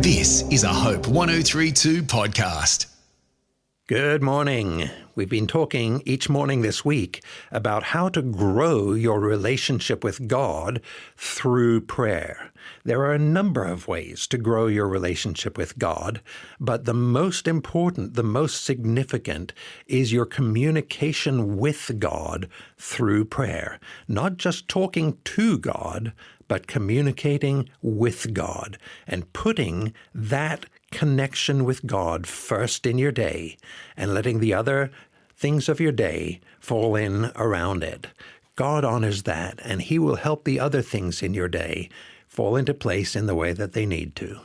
This is a Hope 1032 podcast. Good morning. We've been talking each morning this week about how to grow your relationship with God through prayer. There are a number of ways to grow your relationship with God, but the most important, the most significant, is your communication with God through prayer. Not just talking to God, but communicating with God and putting that connection with God first in your day and letting the other things of your day fall in around it. God honors that, and He will help the other things in your day fall into place in the way that they need to.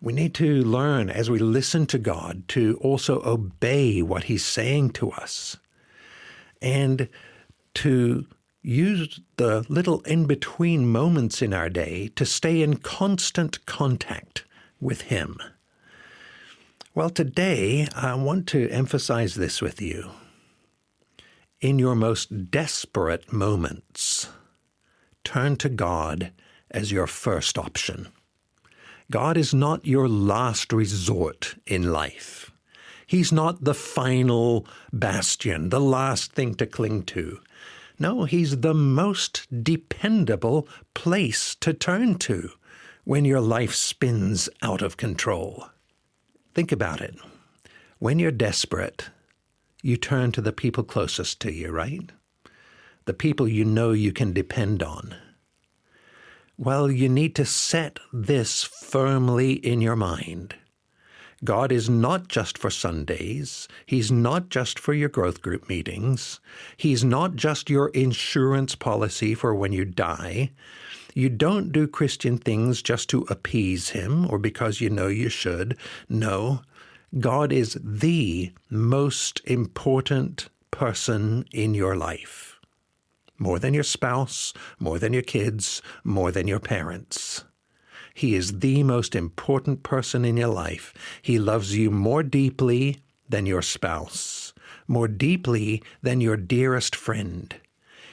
We need to learn, as we listen to God, to also obey what He's saying to us and to use the little in-between moments in our day to stay in constant contact with Him. Well, today I want to emphasize this with you. In your most desperate moments, turn to God as your first option. God is not your last resort in life. He's not the final bastion, the last thing to cling to. No, He's the most dependable place to turn to when your life spins out of control. Think about it. When you're desperate, you turn to the people closest to you, right? The people you know you can depend on. Well, you need to set this firmly in your mind. God is not just for Sundays. He's not just for your growth group meetings. He's not just your insurance policy for when you die. You don't do Christian things just to appease Him or because you know you should. No, God is the most important person in your life. More than your spouse, more than your kids, more than your parents. He is the most important person in your life. He loves you more deeply than your spouse, more deeply than your dearest friend.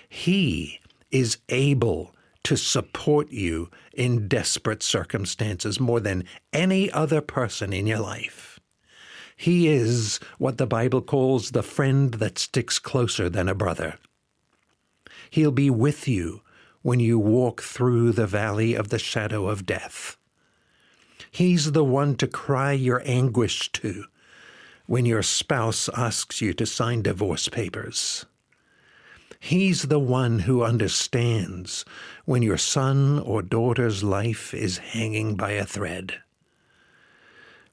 He is able to support you in desperate circumstances more than any other person in your life. He is what the Bible calls the friend that sticks closer than a brother. He'll be with you when you walk through the valley of the shadow of death. He's the one to cry your anguish to when your spouse asks you to sign divorce papers. He's the one who understands when your son or daughter's life is hanging by a thread.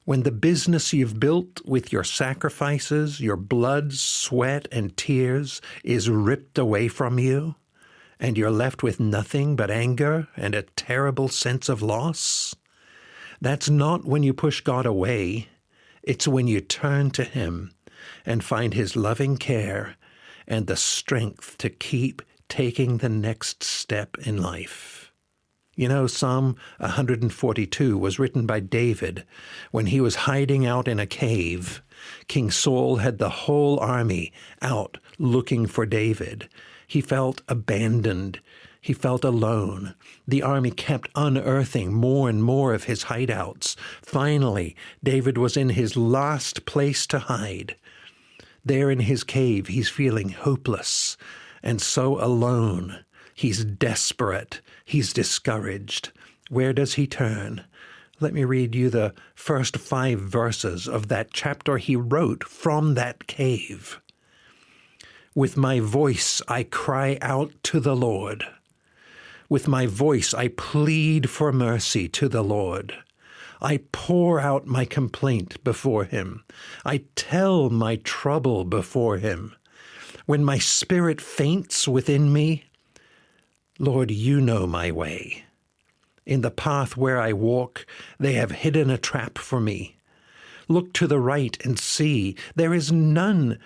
When the business you've built with your sacrifices, your blood, sweat, and tears is ripped away from you, and you're left with nothing but anger and a terrible sense of loss, that's not when you push God away. It's when you turn to Him and find His loving care and the strength to keep taking the next step in life. You know, Psalm 142 was written by David when he was hiding out in a cave. King Saul had the whole army out looking for David. He felt abandoned. He felt alone. The army kept unearthing more and more of his hideouts. Finally, David was in his last place to hide. There in his cave, he's feeling hopeless and so alone. He's desperate. He's discouraged. Where does he turn? Let me read you the first 5 verses of that chapter he wrote from that cave. With my voice I cry out to the Lord. With my voice I plead for mercy to the Lord. I pour out my complaint before Him. I tell my trouble before Him. When my spirit faints within me, Lord, you know my way. In the path where I walk, they have hidden a trap for me. Look to the right and see, there is none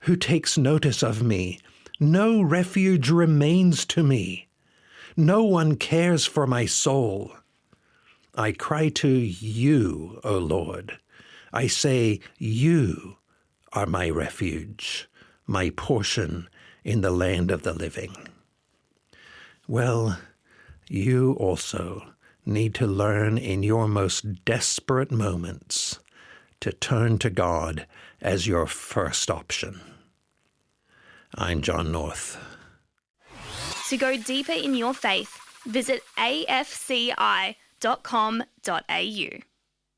who takes notice of me. No refuge remains to me. No one cares for my soul. I cry to you, O Lord. I say, you are my refuge, my portion in the land of the living. Well, you also need to learn in your most desperate moments to turn to God as your first option. I'm John North. To go deeper in your faith, visit afci.com.au.